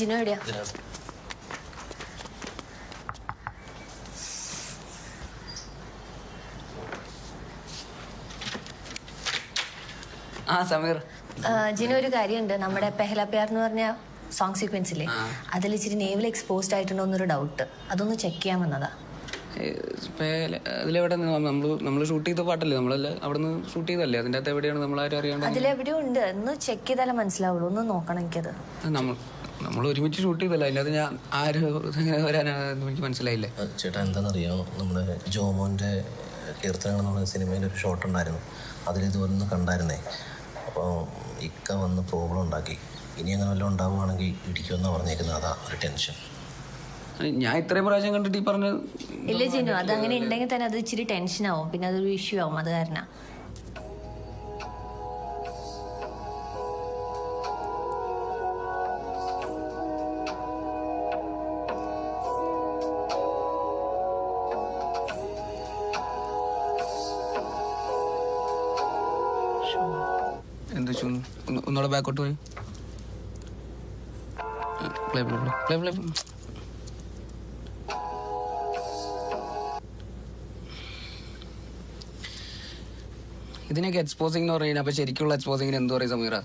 ജിനു എവിടെയാ? സമീർ, ജിനു ഒരു കാര്യമുണ്ട്. നമ്മുടെ പെഹല പ്യാർ എന്ന് പറഞ്ഞ സോങ് സീക്വൻസ് ഇല്ലേ, അതിൽ ഇച്ചിരി നേവൽ എക്സ്പോസ്ഡ് ആയിട്ടുണ്ടോ എന്നൊരു ഡൗട്ട്. അതൊന്ന് ചെക്ക് ചെയ്യാൻ വന്നതാ. അതിലെവിടെ നമ്മൾ ഷൂട്ട് ചെയ്ത പാട്ടല്ലേ? നമ്മളല്ല അവിടെ നിന്ന് ഷൂട്ട് ചെയ്തല്ലേ? അതിന്റെ അകത്ത് എവിടെയാണ് നമ്മളാരും അറിയാണ്ട്? അതിലെവിടെയോ ഉണ്ട്. ഒന്ന് ചെക്ക് ചെയ്താലേ മനസ്സിലാവുള്ളൂ. ഒന്ന് നോക്കണം എനിക്കത്. നമ്മൾ ഒരുമിച്ച് ഷൂട്ട് ചെയ്തല്ല, അതിനകത്ത് ഞാൻ ആര് വരാനാണെന്ന് എനിക്ക് മനസ്സിലായില്ലേ. ചേട്ടാ എന്താണെന്നറിയോ, നമ്മുടെ ജോമോൻ്റെ കീർത്തനങ്ങൾ എന്നുള്ള സിനിമയിൽ ഒരു ഷോട്ട് ഉണ്ടായിരുന്നു. അതിലിതുപോലൊന്ന് കണ്ടായിരുന്നേ. അപ്പോൾ ഇക്ക വന്ന് പ്രോബ്ലം ഉണ്ടാക്കി. ഇനി അങ്ങനെ വല്ലതും ഉണ്ടാവുകയാണെങ്കിൽ ഇടിക്കുമെന്നാണ് പറഞ്ഞേക്കുന്നത്. അതാ ഒരു ടെൻഷൻ. ഞാൻ ഇത്രയും പ്രാവശ്യം കണ്ടിട്ട് ഈ പറഞ്ഞ ഇല്ല ജിനു, അതങ്ങനെ ഉണ്ടെങ്കിൽ തന്നെ അത് ഇച്ചിരി ടെൻഷൻ ആവും, പിന്നെ അതൊരു ഇഷ്യൂ ആവും. അത് കാരണം എന്താ ഒന്നുകൂടെ ബാക്കോട്ട് പോയി. ഇതിനൊക്കെ എക്സ്പോസിംഗ് എന്ന് പറയുന്നത് അപ്പൊ ശരിക്കുള്ള എക്സ്പോസിംഗിന് എന്ത് പറയും സമീറ?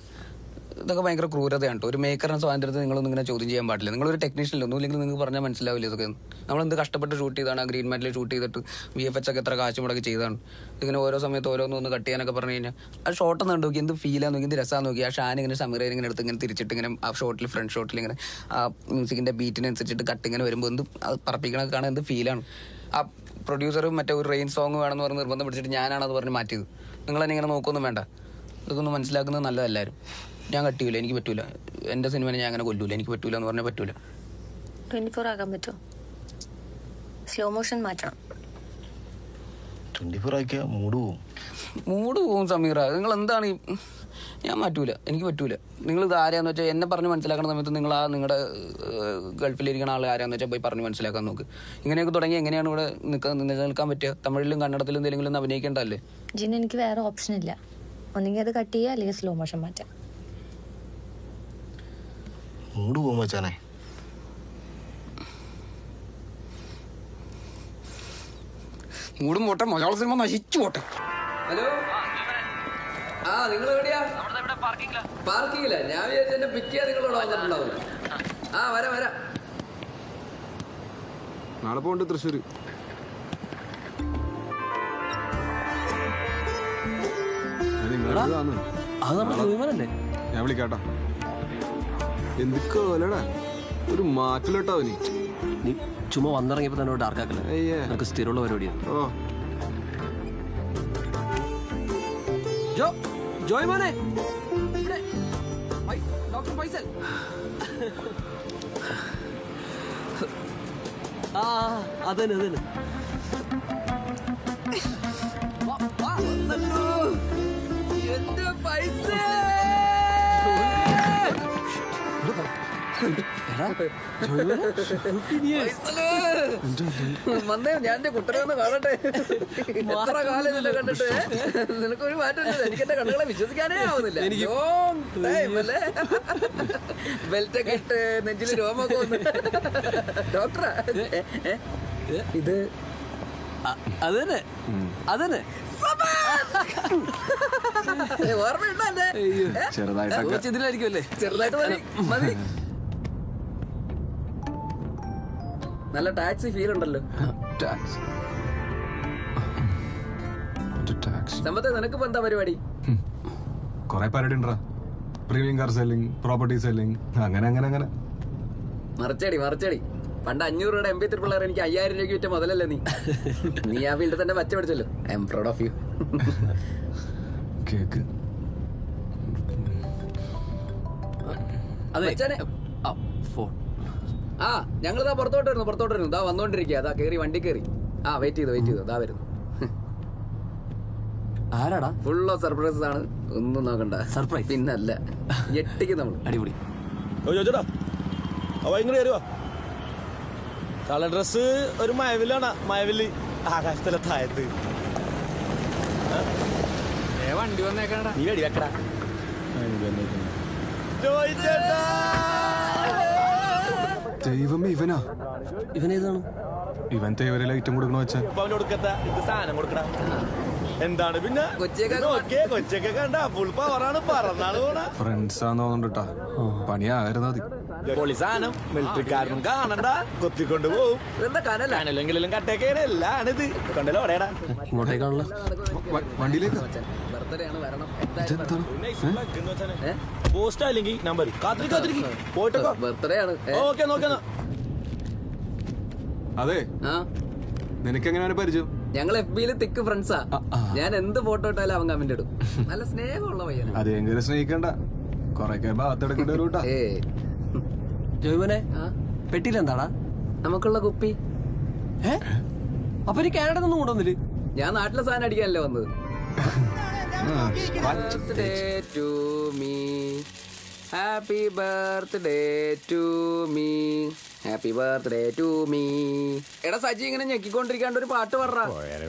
ഇതൊക്കെ ഭയങ്കര ക്രൂരതയാണ്. ഒരു മേക്കറിന്റെ സ്വാതന്ത്ര്യത്തെ നിങ്ങളൊന്നും ഇങ്ങനെ ചോദ്യം ചെയ്യാൻ പാടില്ല. നിങ്ങളൊരു ടെക്നീഷ്യൻ ഒന്നും ഇല്ലെങ്കിൽ നിങ്ങൾക്ക് പറഞ്ഞാൽ മനസ്സിലാവില്ല. ഇതൊക്കെ നമ്മളെന്ത് കഷ്ടപ്പെട്ട് ഷൂട്ട് ചെയ്താണ്, ആ ഗ്രീൻ മാറ്റിൽ ഷൂട്ട് ചെയ്തിട്ട് VFX ഒക്കെ എത്ര കാശ് മുടക്കി ചെയ്താണ്. ഇതിങ്ങനെ ഓരോ സമയത്ത് ഓരോന്നൊന്ന് കട്ട് ചെയ്യാനൊക്കെ പറഞ്ഞു കഴിഞ്ഞാൽ ആ ഷോട്ട് ഒന്ന് നോക്കി എന്ത് ഫീലാന്ന് നോക്കി, എന്ത് രസമാന്ന് നോക്കി. ആ ഷാൻ ഇങ്ങനെ സമീറ ഇങ്ങനെ എടുത്ത് ഇങ്ങനെ തിരിച്ചിട്ട് ഇങ്ങനെ ആ ഷോട്ടിൽ ഫ്രണ്ട് ഷോട്ടിൽ ഇങ്ങനെ ആ മ്യൂസിക്കിന്റെ ബീറ്റിനനുസരിച്ചിട്ട് കട്ട് ഇങ്ങനെ വരുമ്പോൾ എന്ത് അത് പറപ്പിക്കണൊക്കെ കാണാൻ എന്ത് ഫീലാണ്. ആ പ്രൊഡ്യൂസറും മറ്റേ ഒരു റെയിൻ സോങ് വേണമെന്ന് പറഞ്ഞ് നിർബന്ധം പിടിച്ചിട്ട് ഞാനാണത് പറഞ്ഞ് മാറ്റിയത്. നിങ്ങൾ തന്നെ ഇങ്ങനെ നോക്കൊന്നും വേണ്ട. ഇതൊക്കെ ഒന്ന് മനസ്സിലാക്കുന്നത് നല്ലതല്ലാരും. ഞാൻ കട്ടിയൂല, എനിക്ക് പറ്റൂല. എൻ്റെ സിനിമനെ ഞാൻ അങ്ങനെ കൊല്ലൂല, എനിക്ക് പറ്റൂല എന്ന് പറഞ്ഞാൽ പറ്റൂല. 24 ആകാൻ പറ്റുമോ? സ്ലോ മോഷൻ മാറ്റണം. 24 ആക്കിയാൽ മൂഡ് പോവും സമീറ. നിങ്ങൾ എന്താണ് ഞാൻ മാറ്റൂല, എനിക്ക് പറ്റൂല. നിങ്ങൾ ഇത് ആരാന്ന് വെച്ചാൽ എന്നെ പറഞ്ഞ് മനസ്സിലാക്കുന്ന സമയത്ത് നിങ്ങൾ ആ നിങ്ങളുടെ ഗൾഫിലിരിക്കുന്ന ആൾ ആരാന്ന് വെച്ചാൽ പോയി പറഞ്ഞ് മനസ്സിലാക്കാൻ നോക്ക്. ഇങ്ങനെയൊക്കെ തുടങ്ങി എങ്ങനെയാണ് ഇവിടെ നിലനിൽക്കാൻ പറ്റുക? തമിഴിലും കന്നഡത്തിലും എന്തെങ്കിലും ഒന്ന് അഭിനയിക്കേണ്ടല്ലേ? ജിന്, എനിക്ക് വേറെ ഓപ്ഷൻ ഇല്ല. ഒന്നെങ്കിൽ അത് കട്ട് ചെയ്യുക, അല്ലെങ്കിൽ സ്ലോ മോഷൻ മാറ്റാം. മൂഡ് പോകും മച്ചാനെ. മൂടും പോട്ടെ, മലയാള സിനിമ നശിച്ചു പോട്ടെ. ഹലോ, നിങ്ങൾ എവിടെയാ? പാർക്കിങ്ങില്ല. ഞാൻ വിചാരിച്ച എന്നെ പിക്ക് ചെയ്യാൻ നിങ്ങളോട് വന്നിട്ടുണ്ടാവും. വരാം. നാളെ പോണ്ട് തൃശ്ശൂര്. ഞാൻ വിളിക്കാട്ടാ. എന്തൊക്കെ പോലെടാ, ഒരു മാറ്റിലോട്ടാ അവന്. നീ ചുമ്മാ വന്നിറങ്ങിയപ്പോ തന്നെ ഡാർക്കാക്കല്ലേ? നിനക്ക് സ്ഥിരമുള്ള പരിപാടിയാണ്. ജോയ് മോനെ, ഡോക്ടർ ഫൈസൽ. അതന്നെ എന്റെ പൈസ. ഞാൻ കുട്ടനെ കാണട്ടെ. എത്ര കാലം കണ്ടിട്ട് നിനക്കൊരു മാറ്റം. എനിക്ക് എന്റെ കണ്ണുകളെ വിശ്വസിക്കാനേ ആവുന്നില്ല. ബെൽറ്റൊക്കെ ഇട്ട് നെഞ്ചില് രോമൊക്കെ വന്ന്. ഡോക്ടറാ ഇത്? അതന്നെ ഓർമ്മയുണ്ടല്ലേ? ഇതിലായിരിക്കുമല്ലേ? ചെറുതായിട്ട് മതി. നല്ല ടാക്സി ഫീൽ ഉണ്ടല്ലോ. സമ്പത്തെ, നിനക്കിപ്പോ എന്താ പരിപാടി? കൊറേ പരിപാടി ഉണ്ടാ. Premium car selling, property selling, അങ്ങനെ മറിച്ചടി. പണ്ട് 500 രൂപയുടെ MP3 പിള്ളേർ എനിക്ക് 5000 രൂപയ്ക്ക് വിറ്റ മുതലല്ലേ നീ ആ ഫീൽഡിൽ തന്നെ പച്ച പിടിച്ചല്ലോ. I am proud of you. Cake ഞങ്ങളിതാ പുറത്തോട്ട് വരുന്നു. ഇതാ വന്നോണ്ടിരിക്കുക. അതാ വണ്ടി കയറി. വെയിറ്റ് ചെയ്തു. അതാ വരുന്നു. ആരാടാ? ഫുൾ ഓഫ് സർപ്രൈസസ് ആണ്. ഒന്നും നോക്കണ്ട. സർപ്രൈസ് പിന്നല്ല, ഞെട്ടിക്കും നമ്മൾ. അടിപൊളി. കളർ ഡ്രസ് ഒരു മഴവില്ലാണ്. മഴവില് ആകാശത്തിലെ താഴത്ത്. വണ്ടി വന്നേക്കണ. നീ വെടി വെക്കടാ. ദൈവമേ ഇവനാ? ഇവനേതാണ്? ഇവൻ തേവരയിലെ ഐറ്റം കൊടുക്കണ വെച്ചാൽ ഇത് സാധനം കൊടുക്കണ എന്താണ് പിന്നെ കൊച്ചൊക്കെ കണ്ട ഫുൾ പവറാണ് പറന്നാണ് പോണ ഫ്രണ്ട്സ് ആന്ന് തോന്നുന്നുണ്ട് കേട്ടാ. പണിയാകരുത് മതി. പൊളി സാധനം മിലിറ്ററിക്കാരനും കാണണ്ട കൊത്തിക്കൊണ്ട് പോവും കനലെങ്കിലും കട്ടേക്കാണ് എല്ലാം ഇത് കൊണ്ടല്ലോ ഓടേടാ ഇങ്ങോട്ടേക്കാണല്ലോ. വണ്ടിയിലേക്ക് പോസ്റ്റ് അല്ലെങ്കിൽ നമ്പർ കാത്തിരിക്കും പോയിട്ടോ ഓക്കെ നോക്കാം. അതെ, നിനക്ക് എങ്ങനെയാണ് പരിചയം? ഞങ്ങൾ FB-ല് തിക്ക് ഫ്രണ്ട്സാ. ഞാൻ എന്ത് ഫോട്ടോ ഇട്ടാലും അവൻ കമന്റ് ഇടും. നല്ല സ്നേഹമുള്ള പയ്യന. അതെങ്കിലും സ്നേഹിക്കണ്ട, കൊറേ ഭാഗത്തെടുക്കേണ്ടി വരൂട്ടാ. ജോയ്മനെ പെട്ടിയിലെന്താടാ? നമുക്കുള്ള കുപ്പി. അപ്പൊ നീ കാനഡ ഒന്നും കൊണ്ടുവന്നില്ല? ഞാൻ നാട്ടിലെ സാധനം അടിക്കാനല്ലേ വന്നത്. Happy birthday to me, happy birthday to me. എടാ സജി ഇങ്ങനെ ഞെക്കിക്കൊണ്ടിരിക്കാണ്ട് ഒരു പാട്ട് പറ.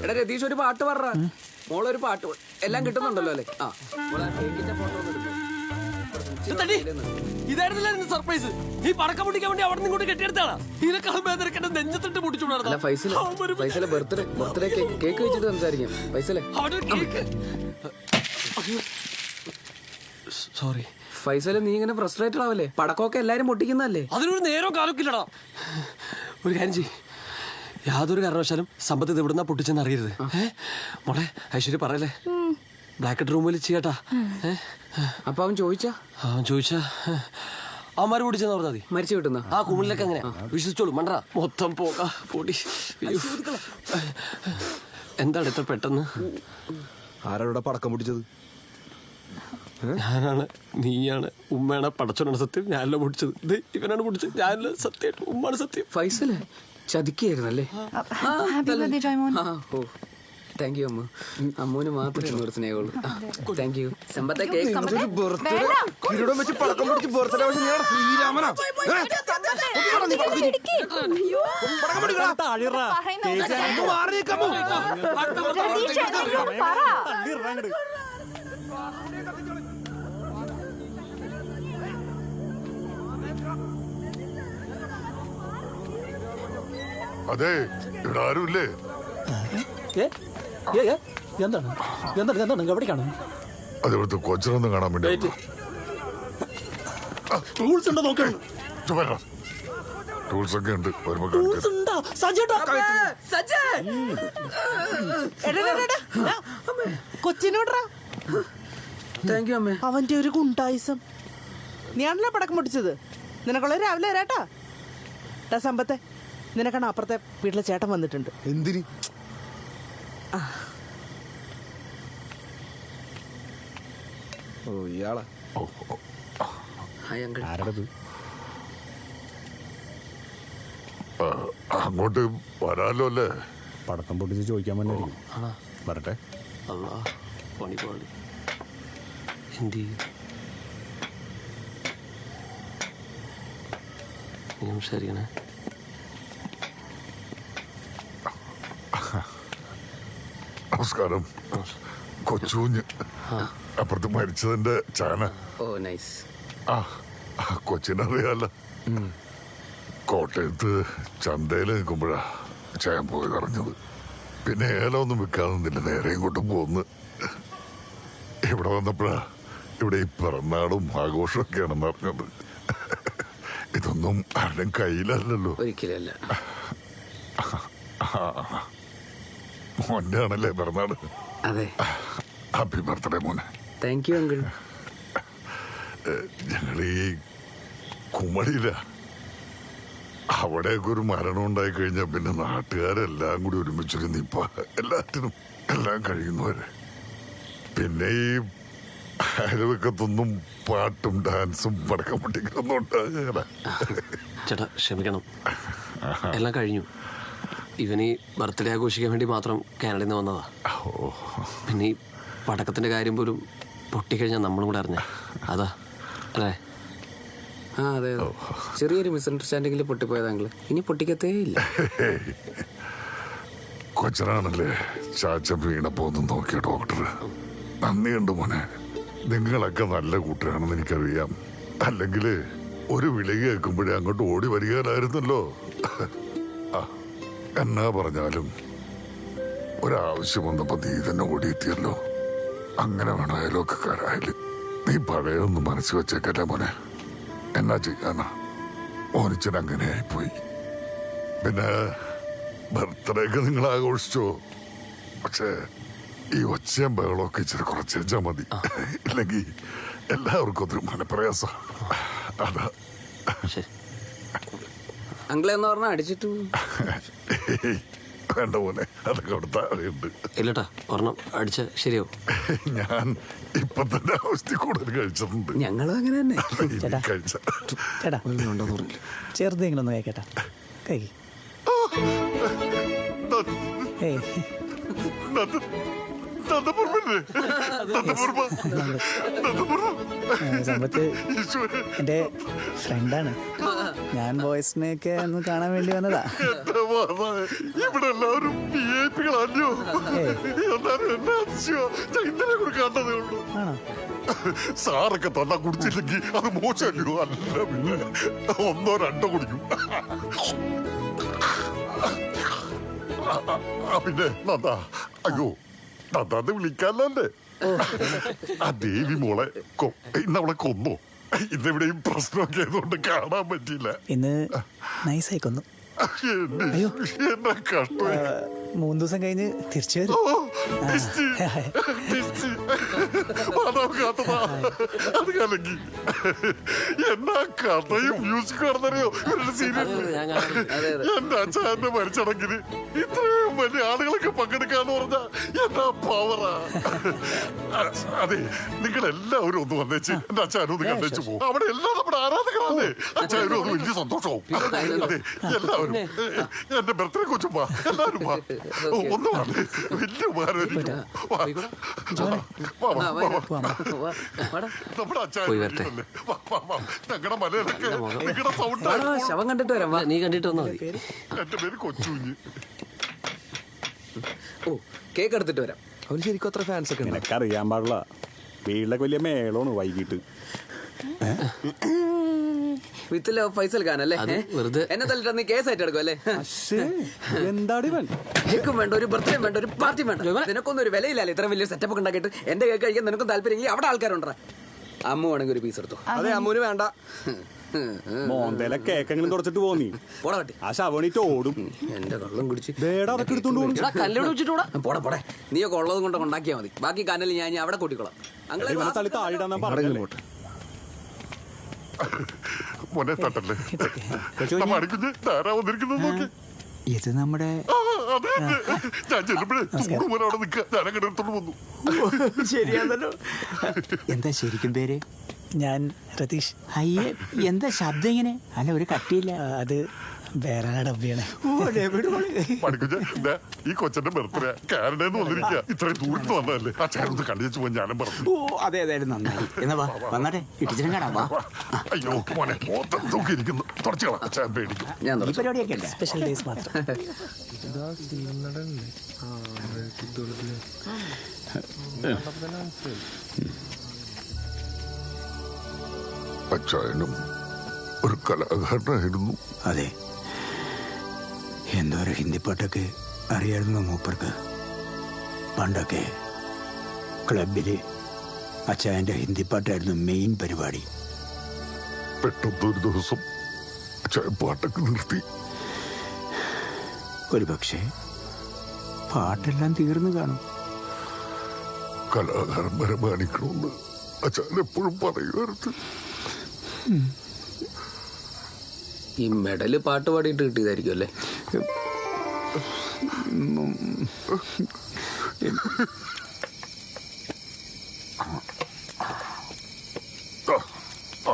എടാ രതീഷ് ഒരു പാട്ട് പറ. മോളൊരു പാട്ട്. എല്ലാം കിട്ടുന്നുണ്ടല്ലോ അല്ലേ? ആ കേക്കിന്റെ ഫോട്ടോ ഇതായിരുന്നില്ല സർപ്രൈസ്. ഈ പടക്കം പൊട്ടിക്കാൻ വേണ്ടി അവിടെ നിന്ന് കെട്ടിയെടുത്താണ്. ഇതിനെക്കാളും ഭേദം നെഞ്ചത്തിട്ട് പൊട്ടിച്ചുകൊണ്ടാണ്. ഫൈസലെ ബർത്ത്ഡേ കേക്ക് വെച്ചിട്ട് സംസാരിക്കാം. ഫൈസലെ സോറി. ഫൈസല് നീ ഇങ്ങനെ ഫ്രസ്ട്രേറ്റഡ് ആവല്ലേ? പടക്കമൊക്കെ എല്ലാരും പൊട്ടിക്കുന്നല്ലേ? അതിനൊരു നേരവും കാലമൊക്കെ ഇല്ലടാ. ഒരു കാര്യം ചെയ്യ്, യാതൊരു കാരണവശാലും സമ്പത്ത് ഇത് എവിടുന്നാ പൊട്ടിച്ചെന്ന് അറിയരുത്. മോളെ ഐശ്വര്യ പറയല്ലേ, ബ്ലാക്കറ്റ് റൂമിൽ ചെയ്യട്ടാ. അപ്പൊ അവൻ ചോദിച്ചാ അവന്മാര് പൊട്ടിച്ചെന്ന് പറഞ്ഞാൽ മതി. മരിച്ചു കിട്ടുന്ന ആ കുമിളിലൊക്കെ അങ്ങനെ വിശ്വസിച്ചോളൂ. മണ്ടാ മൊത്തം പോകാ പൊടി. എന്താണ് ഇത്ര പെട്ടെന്ന്? ആരോടെ പടക്കം പൊട്ടിച്ചത്? ഞാനാണ്, നീയാണ്, ഉമ്മയാണ്. പടച്ചോനാണ് സത്യം, ഞാനല്ല പൊടിച്ചത്. ഇവനാണ് പൊടിച്ചത്, ഞാനല്ല സത്യം, ഉമ്മാണ് സത്യം. ഫൈസല് ചതിക്കായിരുന്നല്ലേ? താങ്ക് യു അമ്മ. അമ്മൂന് മാത്രമേ എന്നോട് സ്നേഹമുള്ളൂ. Thank you. സമ്പത്തെ കേക്ക് അതെ, ഇവിടെ ആരുമില്ലേ? എന്താണ് എവിടേക്കാണ്? അത് ഇവിടുത്തെ കൊച്ചിനൊന്നും കാണാൻ വേണ്ടി. ടൂൾസ് ഉണ്ടോ നോക്കണം. ടൂൾസ് ഒക്കെ ഉണ്ട്. കൊച്ചിനോടാ. താങ്ക് യു അമ്മേ. അവന്റെ ഒരു ഗുണ്ടായിസം. നീയാണല്ലോ പടക്കം പൊട്ടിച്ചത്. നിനക്കുള്ള രാവിലെ വരാട്ടാ. സമ്പത്തെ, നിനക്കാണ് അപ്പുറത്തെ വീട്ടിലെ ചേട്ടൻ വന്നിട്ടുണ്ട്. എന്തിന്? ഓ ഇയാളാ. അങ്ങോട്ട് വരാലോ അല്ലേ? പടക്കം പൊട്ടിച്ച് ചോദിക്കാൻ വേണ്ടി വരട്ടെ. പണി പാടി എന്ത് ശരിയാണ്. നമസ്കാരം. കൊച്ചുകുഞ്ഞ് അപ്പുറത്ത് മരിച്ചതിന്റെ ചാന. ഓ നൈസ്. കൊച്ചിനറിയാല. കോട്ടയത്ത് ചന്തയിൽ നിൽക്കുമ്പോഴാ ചാൻ പോയി പറഞ്ഞത്. പിന്നെ ഏലമൊന്നും വിൽക്കാതൊന്നില്ല, നേരെ ഇങ്ങോട്ടും പോന്ന്. ഇവിടെ വന്നപ്പോഴാ ഇവിടെ ഈ പിറന്നാളും ആഘോഷവും ഒക്കെയാണെന്ന് അറിഞ്ഞത്. ഇതൊന്നും ആരുടെയും കയ്യിലല്ലല്ലോ. ഒരിക്കലല്ല. മോന്റെ ആണല്ലേ പിറന്നാള്? അതെ. ഹാപ്പി ബർത്ത്ഡേ മോനെ. Thank you uncle. ഞങ്ങളീ കുമളിയില അവിടെയൊക്കെ ഒരു മരണം ഉണ്ടായി കഴിഞ്ഞാൽ പിന്നെ നാട്ടുകാരെല്ലാം കൂടി ഒരുമിച്ചിരുന്ന് ഇപ്പൊ എല്ലാറ്റിനും എല്ലാം കഴിയുന്നവരെ. പിന്നെ ഈ അയൽവക്കത്തൊന്നും പാട്ടും ഡാൻസും പടക്കം പൊട്ടിക്കൊന്നും ഉണ്ടാകുക. ചേട്ടാ ക്ഷമിക്കണം, എല്ലാം കഴിഞ്ഞു. ഇവന് ഈ ബർത്ത്ഡേ ആഘോഷിക്കാൻ വേണ്ടി മാത്രം കാനഡയിൽ നിന്ന് വന്നതാ. പിന്നെ ഈ പടക്കത്തിന്റെ കാര്യം പോലും പൊട്ടിക്കഴിഞ്ഞാൽ നമ്മളും കൂടെ അറിഞ്ഞ അതാ അല്ലേ? അതെ. ചെറിയൊരു മിസ്അണ്ടർസ്റ്റാൻഡിങ്ങിൽ പൊട്ടിപ്പോയതാങ്കൾ. ഇനി പൊട്ടിക്കത്തേ ഇല്ല. കൊച്ചനാണല്ലേ ചാച്ച വീണപ്പോന്നും നോക്കിയ ഡോക്ടർ. നന്ദിയുണ്ട് മോനെ. നിങ്ങളൊക്കെ നല്ല കൂട്ടരാണെന്ന് എനിക്കറിയാം. അല്ലെങ്കിൽ ഒരു വിളി കേൾക്കുമ്പോഴേ അങ്ങോട്ട് ഓടി വരികയായിരുന്നല്ലോ. എന്നാ പറഞ്ഞാലും ഒരാവശ്യം വന്നപ്പോ നീ തന്നെ ഓടിയെത്തിയല്ലോ. അങ്ങനെ വേണം അയലോക്കാരായാലും. നീ പഴയൊന്നും മനസ്സ് വെച്ചേക്കല്ല മോനെ. എന്നാ ചെയ്യാനാ, മോനിച്ചൻ അങ്ങനെ ആയിപ്പോയി. പിന്നെ ബർത്ത്ഡേ ഒക്കെ നിങ്ങൾ ആഘോഷിച്ചോ? പക്ഷേ ഈ ഒച്ചയും ബഹളമൊക്കെ ഇച്ചിരി കുറച്ചാൽ മതി. ഇല്ലെങ്കിൽ എല്ലാവർക്കും അതൊരു മനപ്രയാസം. അതാ അങ്കിളെ എന്ന് പറഞ്ഞാൽ അടിച്ചിട്ട് വേണ്ട പോലെ അതൊക്കെ അവിടെ താഴെയുണ്ട്. ഇല്ലട്ടാ, ഒരെണ്ണം അടിച്ച ശരിയാവും. ഞാൻ ഇപ്പൊ തന്നെ അവസ്ഥ കൂടുതൽ കഴിച്ചിട്ടുണ്ട്. ഞങ്ങളും അങ്ങനെ തന്നെ. കഴിച്ച ചേട്ടാ ചെറുതെങ്കിലും ഒന്ന് കഴിക്കട്ടാ. കൈ സമ്പത്ത് എൻ്റെ ഫ്രണ്ടാണ്. ഞാൻ ബോയ്സിനെയൊക്കെ ഒന്ന് കാണാൻ വേണ്ടി വന്നതാ. ഇവിടെ എല്ലാവരും വിഐപികളല്ലോ. ഇന്നലെ കൂടെ കണ്ടതേ ഉള്ളൂ. സാറൊക്കെ തന്നാ കുടിച്ചില്ലെങ്കിൽ അത് മോശമല്ലോ. അല്ല പിന്നെ 1 or 2 കുടിക്കും. പിന്നെ നന്ദാ, അയ്യോ നന്ദാന്ന് വിളിക്കാല്ലേ. ആ ദേവി മോളെ ഇന്നവളെ കൊന്നോ? ഇന്നെവിടെയും പ്രശ്നമൊക്കെ ആയതുകൊണ്ട് കാണാൻ പറ്റിയില്ല. ഇന്ന് നൈസായി കൊന്നു. അയ്യോ എന്നാ കഷ്ടം. 3 ദിവസം കഴിഞ്ഞ് തിരിച്ചു വരും. അത് കലങ്ങി. എന്നാ കഥയും മ്യൂസിക് നടന്നറിയോ ഇവരുടെ സീരിയലിൽ. എന്റെ അച്ഛന്റെ മരിച്ചടങ്ങിന് ഇത്രയും വലിയ ആളുകളൊക്കെ പങ്കെടുക്കാന്ന് പറഞ്ഞാ എന്നാ പവറാ. അതെ, നിങ്ങളെല്ലാവരും ഒന്ന് വന്നേച്ച് എന്റെ അച്ഛനും ഒന്ന് കണ്ടേച്ചു പോകും. അവിടെ എല്ലാം നമ്മുടെ ആരാധകരാണേ. അച്ഛനും അത് വലിയ സന്തോഷവും. അതെ, എല്ലാവരും എന്റെ ബർത്ത്ഡേ കൊച്ചുമ്പാ എല്ലാവരും വാ. ഒന്ന് വന്നേ, വലിയ ഉപകാരം. നമ്മുടെ അച്ഛൻ ഞങ്ങളുടെ മലയിലൊക്കെ നിങ്ങളുടെ സൗണ്ട്. ശവം കണ്ടിട്ട് വരാം. നീ കണ്ടിട്ട് വന്നാ മതി. എന്റെ പേര് കൊച്ചുകുഞ്ഞ്. ഓ, കേക്ക് എടുത്തിട്ട് വരാം. അവന് ശരിക്കും അത്ര ഫാൻസ് ഒക്കെ നിനക്ക് അറിയാൻ പാടില്ല. വീട്ടിലൊക്കെ വലിയ മേളമാണ് വൈകിട്ട്. വിത്ത് ലവ് ഫൈസൽ ഖാൻ അല്ലേ? വെറുതെ എന്നെ തല്ലിട്ട് നീ കേസായിട്ട് എടുക്കും അല്ലേ? എന്താടി കേക്കും വേണ്ട, ഒരു ബർത്ത്ഡേ വേണ്ട, ഒരു പാർട്ടി വേണ്ട. നിനക്കൊന്നും ഒരു വിലയില്ലല്ലേ ഇത്ര വലിയ സെറ്റപ്പ് ഒക്കെ ഉണ്ടാക്കിയിട്ട്. എന്റെ കേക്ക് കഴിക്കാൻ നിനക്കും താല്പര്യം അവിടെ ആൾക്കാരുണ്ടാ. അമ്മ ആണെങ്കിൽ ഒരു പീസ് എടുത്തു. അതെ, അമ്മൂന് വേണ്ട. മോന്തേലെ കേക്കെങ്കിലും തുടച്ചിട്ട് പോന്നി. പോടാ പറ്റി. ആ ശവണിട്ട് ഓടും. എന്റെ കള്ളം കുടിച്ച് അതൊക്കെ എടുത്തോണ്ട് പോകും. കല്ലോട് വെച്ചിട്ടൂടാ. പോടെ പോടെ, നീയൊക്കെ ഉള്ളത് കൊണ്ട് ഉണ്ടാക്കിയാൽ മതി. ബാക്കി കനൽ ഞാൻ അവിടെ കൂട്ടിക്കോളാം. ഇവനെ തള്ളി താഴെടാൻ പറഞ്ഞു. മോനെ തട്ടല്ലേ. മണിക്കുഞ്ഞ് ധാരാ വന്നിരിക്കുന്നത് നോക്കി. ഇത് നമ്മുടെ ഞാൻ ചെല്ലുമ്പോഴേ ചൂടുപോലെ അവിടെ നിൽക്കുക. ഞാനങ്ങനെ എടുത്തോണ്ട് വന്നു. ശരിയാണല്ലോ. എന്താ ശരിക്കും പേര്? ഞാൻ രതീഷ്. അയ്യേ, എന്താ ശബ്ദം ഇങ്ങനെ? അല്ല, ഒരു കട്ടിയില്ല. അത് വേറെ ഡബ്ബിയാണ്. മണിക്കുഞ്ഞ് ഈ കൊച്ചന്റെ ബർത്ത്ഡേ കാനഡയിൽ നിന്ന് വന്നിരിക്കുക. ഇത്രയും ദൂരത്ത് വന്നതല്ലേ. ആ ചേർന്ന് കണ്ടിച്ചു പോയി ഞാനും പറഞ്ഞു. ഓ, അതെ അതെ, നന്നായി. എന്നാ വന്നാട്ടെ, ഇട്ടിച്ചിനും കാണാം. അയ്യോ മോനെ, മൊത്തം തൂക്കിയിരിക്കുന്നു. തുടച്ചുകളാം. അച്ഛൻ പേടിക്കും. ഈ പരിപാടിയൊക്കെ ഉണ്ട്. സ്പെഷ്യൽ ഡേയ്സ് മാത്രം. അച്ഛനും ഒരു കലാകാരനായിരുന്നു. അതെ, എന്തോ ഒരു ഹിന്ദി പാട്ടൊക്കെ അറിയായിരുന്നു മൂപ്പർക്ക്. പണ്ടൊക്കെ ക്ലബില് അച്ചായൻ്റെ ഹിന്ദി പാട്ടായിരുന്നു മെയിൻ പരിപാടി. പെട്ടെന്നൊരു ദിവസം അച്ഛൻ പാട്ടൊക്കെ നിർത്തി. ഒരുപക്ഷെ പാട്ടെല്ലാം തീർന്നു കാണും. കലാകാരൻ ബഹുമാനിക്കണമെന്ന് അച്ഛൻ എപ്പോഴും പറയുമായിരുന്നു. ഈ മെഡല് പാട്ട് പാടിയിട്ട് കിട്ടിയതായിരിക്കും അല്ലേ?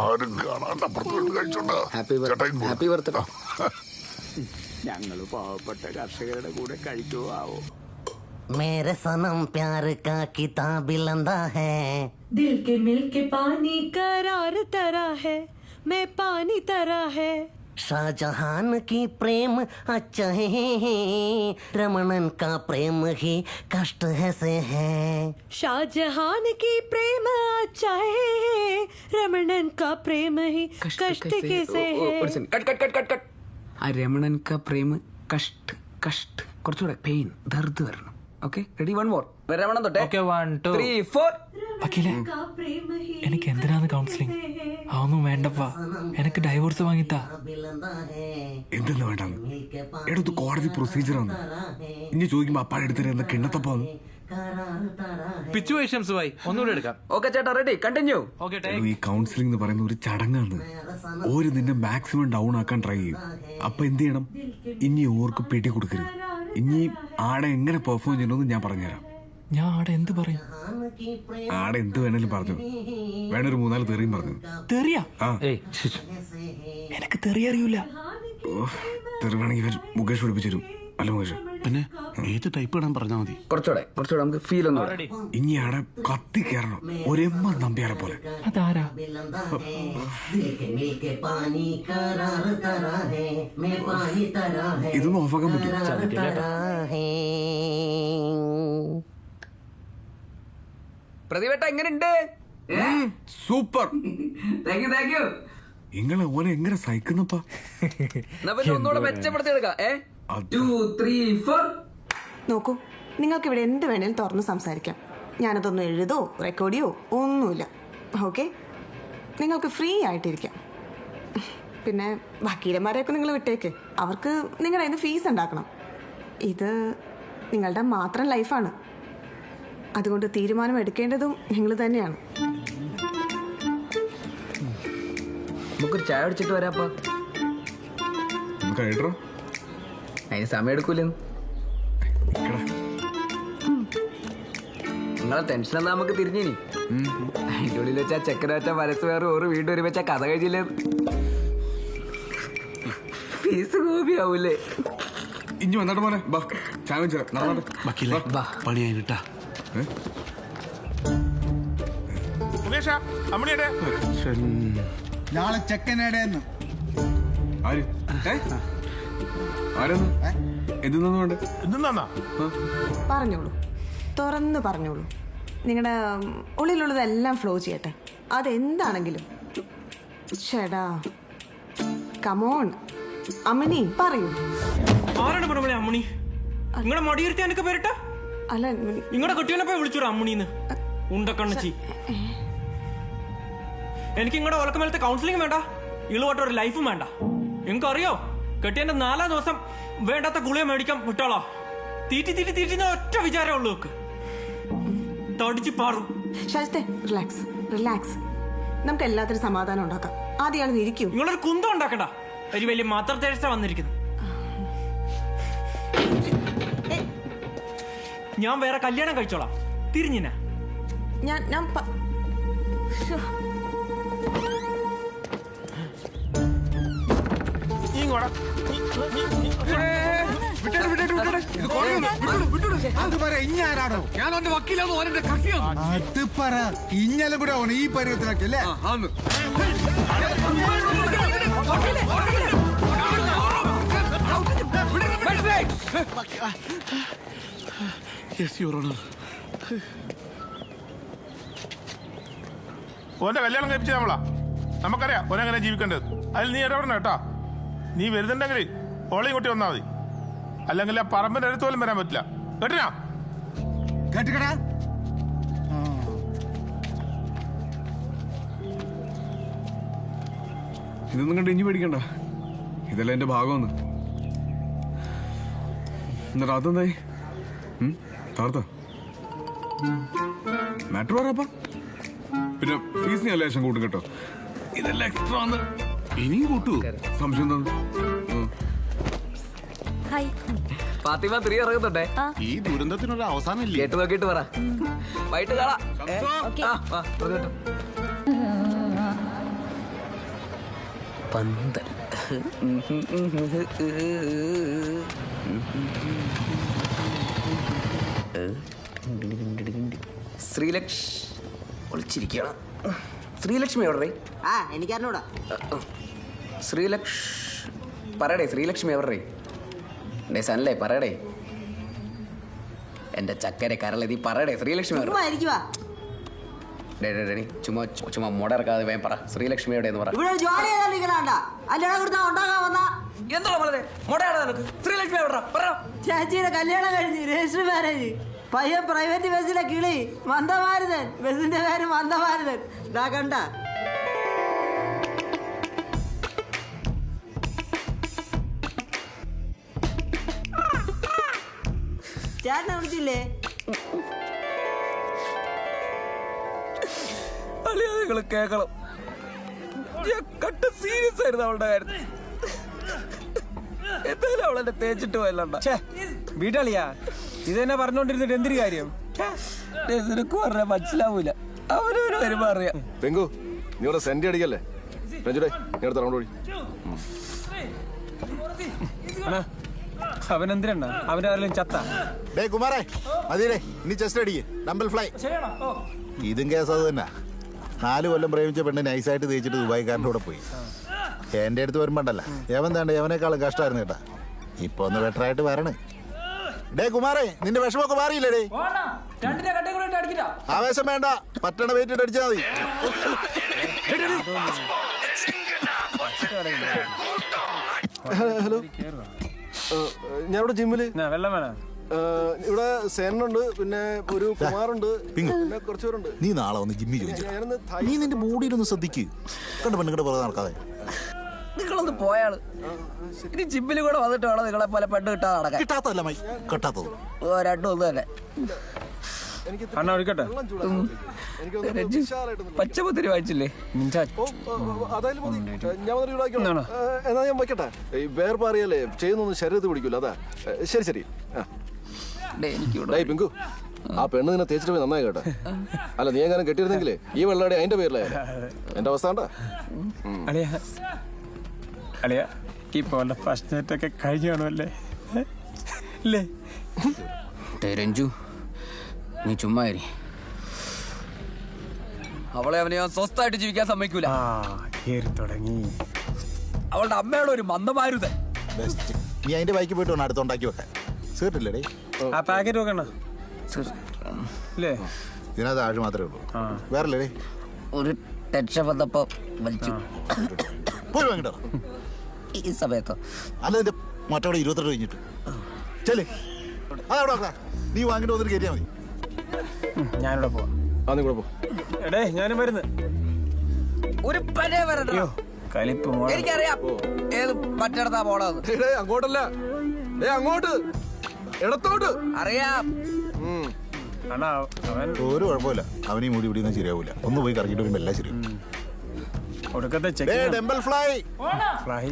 ആരും കാണാണ്ട് അപ്പുറത്തോട്ട് കഴിച്ചോണ്ടാ. Happy birthday. ഞങ്ങൾ പാവപ്പെട്ട കർഷകരുടെ കൂടെ കഴിക്കുവോ ആവോ? मेरे सनम प्यार का किताब लंदा है, दिल के मिल के पानी करार तरह है, मैं पानी तरह है. शाहजहान की प्रेम अच्छा है, रमणन का प्रेम ही कष्ट है से है. शाहजहान की प्रेम अच्छा है, रमणन का प्रेम ही कष्ट कैसे है. ആ രമണൻ കാ പ്രേമ് കഷ്ട് കഷ്ട് കുറച്ചുകൂടെ പെയിൻ ദർദ് വരണം. Okay ready? One more. Ramanan തൊട്ടേ. 1 2 3 4. വക്കീലെ, എനിക്ക് എന്തിനാണ് കൗൺസിലിംഗ്? അതൊന്നും വേണ്ടപ്പാ, എനിക്ക് ഡൈവോഴ്സ് വാങ്ങിത്താ. എന്തെന്ന് വേണ്ടെന്ന് എടുത്ത് കോടതി പ്രൊസീജിയറാണ്. ഇനി ചോദിക്കുമ്പോ അപ്പാടെ എടുത്തിരുന്ന കിണ്ണത്തപ്പോന്ന് ഒന്നുകൂടെ എടുക്കാം. ഓക്കെ ചേട്ടാ, റെഡി? കണ്ടിന്യൂ. ഈ കൗൺസിലിംഗ് എന്ന് പറയുന്ന ഒരു ചടങ്ങാണ്. ഓര് നിന്നെ മാക്സിമം ഡൗൺ ആക്കാൻ ട്രൈ ചെയ്യും. അപ്പൊ എന്ത് ചെയ്യണം? ഇനി ഓർക്ക് പിടി കൊടുക്കരുത്. ഇനി ആടെ എങ്ങനെ പെർഫോം ചെയ്യണമെന്ന് ഞാൻ പറഞ്ഞുതരാം. ഞാൻ ആടെ എന്ത് പറയും? ആടെ എന്ത് വേണേലും പറഞ്ഞു. വേണൊരു 3-4 തെറിയും പറഞ്ഞു. തെറിയാ? ആ, എനിക്ക് തെറി അറിയൂല. തെറി വേണമെങ്കിൽ മുകേഷ് പഠിപ്പിച്ചു തരും. അല്ല മുകേഷ്, പിന്നെ ഏത് ടൈപ്പ് ഇടാൻ പറഞ്ഞാൽ മതി. കുറച്ചുകൂടെ നമുക്ക് ഫീൽ ഒന്ന്. ഇനി ആടെ കത്തി കയറണം, ഒരെമ്മ നമ്പ്യാരെ പോലെ. അതാരാ? ഇതൊന്നും ഓഫാക്കാൻ പറ്റും. പ്രതിവേട്ട എങ്ങനെയുണ്ട്? സൂപ്പർ. Thank you. ഇങ്ങളെ ഓനെ എങ്ങനെ സഹിക്കുന്നപ്പാ? ഒന്നുകൂടെ മെച്ചപ്പെടുത്തിയെടുക്കാം. 2 3 4. നോക്കൂ, നിങ്ങൾക്ക് ഇവിടെ എന്ത് വേണേലും തുറന്ന് സംസാരിക്കാം. ഞാനതൊന്നും എഴുതോ റെക്കോർഡിയോ ഒന്നുമില്ല. ഓക്കെ, നിങ്ങൾക്ക് ഫ്രീ ആയിട്ടിരിക്കാം. പിന്നെ വക്കീലന്മാരെയൊക്കെ നിങ്ങൾ വിട്ടേക്ക്. അവർക്ക് നിങ്ങളുടെ കയ്യിൽ നിന്ന് ഫീസ് ഉണ്ടാക്കണം. ഇത് നിങ്ങളുടെ മാത്രം ലൈഫാണ്. അതുകൊണ്ട് തീരുമാനം എടുക്കേണ്ടതും നിങ്ങൾ തന്നെയാണ്. നമുക്കൊരു ചായ അടിച്ചിട്ട് വരാപ്പാ. അതിന് സമയം എടുക്കൂലെന്ന്. നിങ്ങളെ ടെൻഷൻ എന്താ നമുക്ക് തിരിഞ്ഞിനി? അതിന്റെ ഉള്ളിൽ വെച്ചാ ചെക്കന വെച്ചാ മനസ്സ് വേറെ ഒരു വീണ്ടും ഒരു വെച്ചാ കഥ കഴിച്ചില്ലേ? ഫീസ് കോപിയാവൂലേ? ഇനി വന്നിട്ട് മോനെ ചായ പണിയായിട്ടാ. നാളെ ചെക്കനേടെന്ന് പറഞ്ഞോളൂ, തുറന്ന് പറഞ്ഞോളൂ. നിങ്ങളുടെ ഉള്ളിലുള്ളതെല്ലാം ഫ്ലോ ചെയ്യട്ടെ, അതെന്താണെങ്കിലും. ചേടാ, കമോൺ അമ്മണി പറയൂ. ആരാണ് പറഞ്ഞ അമ്മണി? നിങ്ങളുടെ മടിയിരുത്തി എനിക്ക് പേരിട്ട? അല്ല, നിങ്ങളുടെ കുട്ടീനെ വിളിച്ചോടാ അമ്മണിന്ന്. ഉണ്ടക്കണ്ണച്ചി, എനിക്ക് നിങ്ങളുടെ ഒലക്കമേലത്തെ കൗൺസിലിംഗ് വേണ്ട, ഇളുവാട്ടൊരു ലൈഫും വേണ്ട. നിങ്ങൾക്കറിയോ, കെട്ടിയന്റെ 4 ദിവസം വേണ്ടാത്ത ഗുളിക മേടിക്കാൻ വിട്ടോളാ. തീറ്റി ഒറ്റ വിചാരമേ ഉള്ളൂ. തടിച്ച് പാറും. ശാസ്തേ, റിലാക്സ് റിലാക്സ്. നമുക്ക് എല്ലാത്തിനും സമാധാനം ഉണ്ടാക്കാം. ആദ്യം ഇരിക്കും. നിങ്ങളൊരു കുന്തം ഉണ്ടാക്കണ്ട. ഒരു വലിയ മദർ തെരേസ വന്നിരിക്കുന്നു. ഞാൻ വേറെ കല്യാണം കഴിച്ചോളാം. തിരിഞ്ഞിനാ ഞാൻ ഇഞ്ഞാരാണോ? ഞാൻ അവന്റെ വക്കീലാണോ? അവന്റെ കക്ഷിയാണോ? അത് പറ. ഇഞ്ഞാലും കൂടെ ഈ പരുവത്തിലൊക്കെ അല്ലേ? ഓന്റെ കല്യാണം കഴിപ്പിച്ച നമ്മളാ. നമുക്കറിയാം ഓനെങ്ങനെ ജീവിക്കേണ്ടത്. അതിൽ നീ ഇടപെടണം കേട്ടോ. നീ വരുന്നുണ്ടെങ്കിൽ ഓളയും കൂട്ടി വന്നാൽ മതി. അല്ലെങ്കിൽ ആ പറമ്പിന്റെ അടുത്ത് പോലും വരാൻ പറ്റില്ല. കേട്ടിനാ? കേട്ടിക്കടാ. ഇതൊന്നും കണ്ട് ഇനി പേടിക്കണ്ട. ഇതെല്ലാം എന്റെ ഭാഗമൊന്ന്. എന്നിട്ട് അതെന്തായി? താർത്ത മാറ്റർ പറയാപ്പ. പിന്നെ ഫീസിന് ഞാൻ ലേശം കൂട്ടും കേട്ടോ. ഇതെല്ലാം എക്സ്ട്രാ ആണ്. ഇനിയും കൂട്ടു. സംശയം എന്താണ്? ഫാത്തിമ 3 ഇറങ്ങുന്നുണ്ടേ. ഈ ദുരന്തത്തിനൊരു അവസാനം ഇല്ലേ? കേട്ട് നോക്കിട്ട് പറ. വൈകിട്ട് കാണാം. പന്തൽ ഒളിച്ചിരിക്കണം. ശ്രീലക്ഷ്മി എവിടെ? എനിക്കറിഞ്ഞൂടാ. പറയടേ, ശ്രീലക്ഷ്മി എവിടെ? സനല്ലേ പറയടേ. എന്റെ ചക്കരെ കരളെതി പറയടേ, ശ്രീലക്ഷ്മി ചുമ്മാ മുടറക്കാതെ വേം പറ. ശ്രീലക്ഷ്മി എവിടെയെന്ന് പറ. ഇവിടെ ജോലി ചേച്ചിയുടെ കല്യാണം കഴിഞ്ഞ് രജിസ്റ്റർ മാരേജ്. പയ്യൻ പ്രൈവറ്റ് ബസ്സിലെ കിളി മന്ദമാരുതൻ. ബസ്സിന്റെ പേര് മന്ദമാരുതൻ. ഇതാ കണ്ട ചേട്ടനെ വിളിച്ചില്ലേ? നിങ്ങൾ കേക്കണം, കട്ട സീരിയസ് ആയിരുന്നു അവളുടെ കാര്യത്തിൽ. എന്തായാലും അവളെന്നെ തേച്ചിട്ട് പോയല്ല. വീട്ടളിയാ ഇത് തന്നെ പറഞ്ഞോണ്ടിരുന്നിട്ട് എന്തൊരു കാര്യം? നിനക്ക് പറഞ്ഞാൽ മനസ്സിലാവൂല. അവനവന് വരുമ്പോ അറിയാം. പെങ്കു, നീ ഇവിടെ സെന്റ് അടിക്കല്ലേ? രഞ്ജുടെ നീ അടുത്ത റൗണ്ട് ഓടി. അവനെന്തിനാ അവന്റെ ആരെങ്കിലും ചത്ത? കുമാരേ മതിയേ, ഇനി ചെസ്റ്റ് അടിക്ക്. Dumbbell fly. ഇതും കേസ് അത് തന്നെ. 4 കൊല്ലം പ്രേമിച്ച പെണ്ണ് നൈസായിട്ട് തേച്ചിട്ട് ദുബായിക്കാരൻ്റെ കൂടെ പോയി. എന്റെ അടുത്ത് വരുമ്പോണ്ടല്ല യവൻ താണ്ട് യവനേക്കാളും കഷ്ടമായിരുന്നു കേട്ടാ. ഇപ്പൊ ഒന്ന് ബെറ്റർ ആയിട്ട് വരണേ. കുമാരേ, നിന്റെ വിഷമൊക്കെ മാറിയില്ലേ? ആവേശം വേണ്ട, പറ്റണ വെയിറ്റ് അടിച്ചാൽ മതി. ഹലോ, ഞാനിവിടെ ജിമ്മില്. വെള്ളം വേണം. ഇവിടെ സേനുണ്ട്, പിന്നെ ഒരു കുമാറുണ്ട്, പിന്നെ കുറച്ചുപേരുണ്ട്. നീ നാളെ ഒന്ന് ജിമ്മി ചോദിച്ചു. നീ നിന്റെ ബോഡിയിലൊന്ന് ശ്രദ്ധിക്ക്. കണ്ട പെണ്ണുങ്ങളുടെ പുറകെ നടക്കാതെ. നിങ്ങളൊന്ന് പോയാള് ഇനി ജിമ്മിൽ കൂടെ വന്നിട്ട് വേണം നിങ്ങളെ പോലെ പെണ്ണ് കിട്ടാതെ നടക്കാൻ. കിട്ടാത്തല്ല മൈ, കിട്ടാത്തത്. രണ്ടും ഒന്ന് തന്നെ. അണ്ണ ഒഴിക്കട്ടെ. പച്ചമുത്തിരി വായിച്ചില്ലേ? എന്നാ ഞാൻ വയ്ക്കട്ടെ. ഈ വേർപാറിയല്ലേ ചെയ്യുന്നൊന്നും ശരീരത്തിൽ പിടിക്കൂല. അതാ ശരി ശരി. പിങ്കു, ആ പെണ്ണ് നിന്നെ തേച്ചിട്ട് പോയി നന്നായി കേട്ടെ. അല്ല, നീ എങ്ങനെ കെട്ടിയിരുന്നെങ്കിലേ ഈ വെള്ളാടി അതിന്റെ പേരിലായ എന്റെ അവസ്ഥ കണ്ടാ. അളിയ ഇപ്പൊ ഫസ്റ്റ് നൈറ്റ് ഒക്കെ കഴിഞ്ഞു കാണുമല്ലേ? രഞ്ജു, നീ ചുമ്മാ അവളെ അവനെ ഞാൻ സ്വസ്ഥമായിട്ട് ജീവിക്കാൻ സമ്മതിക്കൂല. തുടങ്ങി. അവളുടെ അമ്മയുടെ ഒരു മന്ദമാരുതൻ. നീ അതിന്റെ ബൈക്ക് പോയിട്ട് വേണം അടുത്തുണ്ടാക്കി വെക്കാൻ. സീട്ടില്ലേ? ആ പാക്കറ്റ് വെക്കണ ഇതിനകത്ത് ആഴ് മാത്രമേ ഉള്ളൂ. വേറെ ഒരു ടെൻഷൻ വന്നപ്പോ വലിച്ചു. പോയി വാങ്ങിട്ടോ ഈ സമയത്തോ? അല്ല, എന്റെ മറ്റവിടെ 22 കഴിഞ്ഞിട്ട് ചെല്ലേ. അതവിടെ നീ വാങ്ങിട്ട് വന്നിട്ട് കയറ്റിയാ മതി. ഞാനിവിടെ പോവാം. എടേ ഞാനും വരുന്നു. ഒരു പനേ വരണ്ടോ? കലിപ്പ് എനിക്കറിയാം ഏത് മറ്റിടത്താ പോണത്. അങ്ങോട്ടല്ല, അങ്ങോട്ട് ഇടത്തോട്ട്. അറിയാം. ഒരു കുഴപ്പമില്ല. അവനീ മൂടി പിടിയൊന്നും ശരിയാവൂല. ഒന്ന് പോയി കറങ്ങിട്ട് വരുമ്പോ എല്ലാം ശരി. ഫ്ലൈ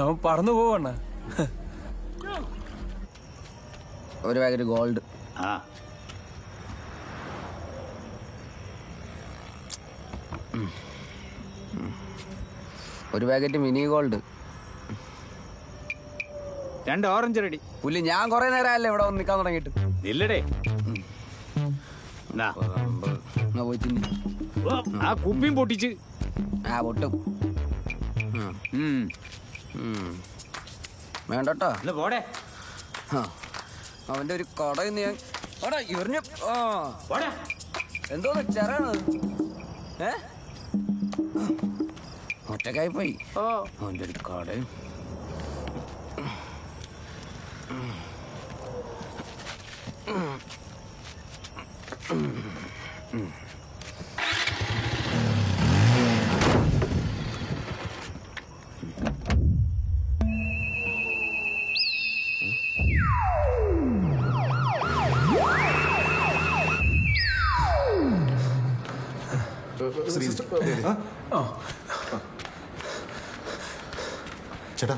അവൻ പറന്നു പോവണ്ണ. ഒരു പാക്കറ്റ് ഗോൾഡ്. ഒരു packet mini gold. 2 orange ready. പുല്ലി, ഞാൻ കൊറേ നേരമല്ലേ ഇവിടെ വന്ന് നിൽക്കാൻ തുടങ്ങിയിട്ട്. ഇല്ലടേ, പോയി തിന്നി. ആ കുപ്പിയും പൊട്ടിച്ച്. പൊട്ടും. വേണ്ടട്ടോ. പോടെ. അവന്റെ ഒരു കടയിൽ എറിഞ്ഞു. എന്തോന്ന് ചെറാണ്? ഒറ്റക്കായി പോയി അവന്റെ ഒരു കടയും. ചേട്ടാ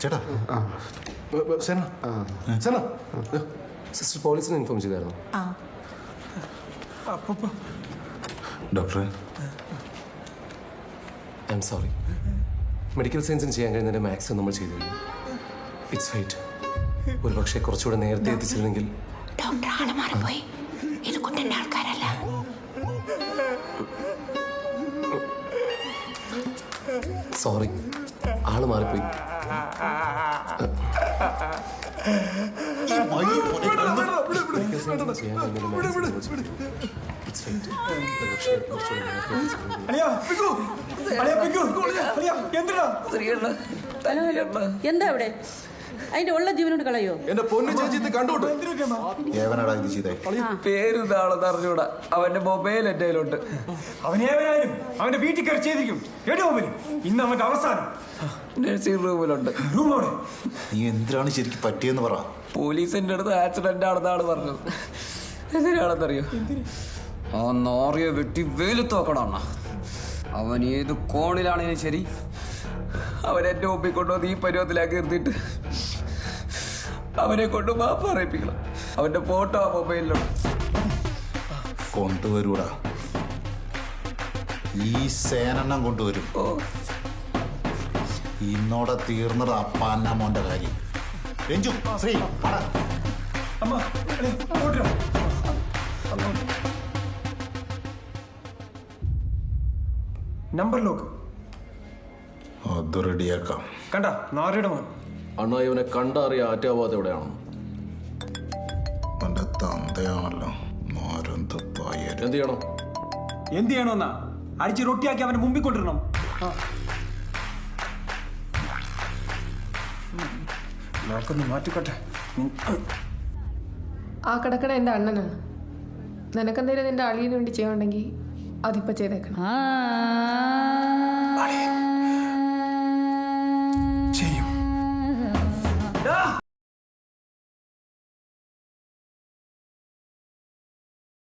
ചേട്ടാ, സിസ്റ്റർ പോലീസിനെ ഇൻഫോം ചെയ്തായിരുന്നു. ഡോക്ടറെ, ഐ എം സോറി. മെഡിക്കൽ സയൻസിന് ചെയ്യാൻ കഴിയുന്നതിന്റെ മാക്സിമം നമ്മൾ ചെയ്തു. It's fate. ഒരു പക്ഷേ കുറച്ചുകൂടെ നേരത്തെ എത്തിച്ചിരുന്നെങ്കിൽ. ഡോക്ടർ ആള് മാറിപ്പോയി. ഇത് കുട്ടൻ്റെ ആൾക്കാരല്ല. സോറി, ആള് മാറിപ്പോയി. എന്താ അവിടെ അതിന്റെ ഉള്ള ജീവനോട് കളയോ? എന്റെ പൊന്നു ചേച്ചി കണ്ടോട്ട് ഏവനാടാ ഇത് ചെയ്തേ? പേരുതാണെന്ന് അറിഞ്ഞൂടാ. അവന്റെ മൊബൈൽ എന്റെ കയ്യിലുണ്ട്. അവനേവനായാലും അവന്റെ വീട്ടിൽ കയറി ചെയ്തിരിക്കും. ഇന്ന് അവന്റെ അവസാനം നഴ്സിംഗ് റൂമിലുണ്ട്. നീ എന്തിനാണ് ശരിക്കും പറ്റിയെന്ന് പറ. പോലീസിന്റെ അടുത്ത് ആക്സിഡന്റ് ആണെന്നാണ് പറഞ്ഞത്. എന്തിനാണെന്നറിയോ? ആ നോറിയെ വെട്ടി വെയിലത്ത് നോക്കണം. അവൻ ഏത് കോണിലാണെങ്കിലും ശരി, അവൻ എന്റെ മുമ്പിൽ കൊണ്ടുവന്ന് ഈ പരുവത്തിലാക്കി നിർത്തിയിട്ട് അവനെ കൊണ്ട് മാപ്പ് പറയിപ്പിക്കണം. അവന്റെ ഫോട്ടോ ആ മൊബൈലിലുണ്ട്. കൊണ്ടുവരൂടാ, ഈ സേനെണ്ണം കൊണ്ടുവരും. ഇന്നോടെ തീർന്നത് അപ്പാന്ന മോന്റെ കാര്യം. രഞ്ജു, ശ്രീ നമ്പർ ലോക്ക് അത് റെഡിയാക്കാം. കണ്ട നാരയുടെ മോൻ അണ്ണാ ഇവനെ കണ്ടറിയ ആറ്റാവാതെ എവിടെയാണോ? എന്റെ തന്തയാണല്ലോ. എന്ത് ചെയ്യണം? എന്ത് ചെയ്യണമെന്നാ? അടിച്ച് റൊട്ടിയാക്കി അവന്റെ മുമ്പിൽ കൊണ്ടിരണം. നോക്കൊന്ന് മാറ്റിക്കോട്ടെ. ആ കിടക്കണ എൻ്റെ അണ്ണനാണ്. നിനക്കെന്തേലും നിന്റെ അളിയന് വേണ്ടി ചെയ്യാനുണ്ടെങ്കിൽ അതിപ്പോ ചെയ്തേക്കണം.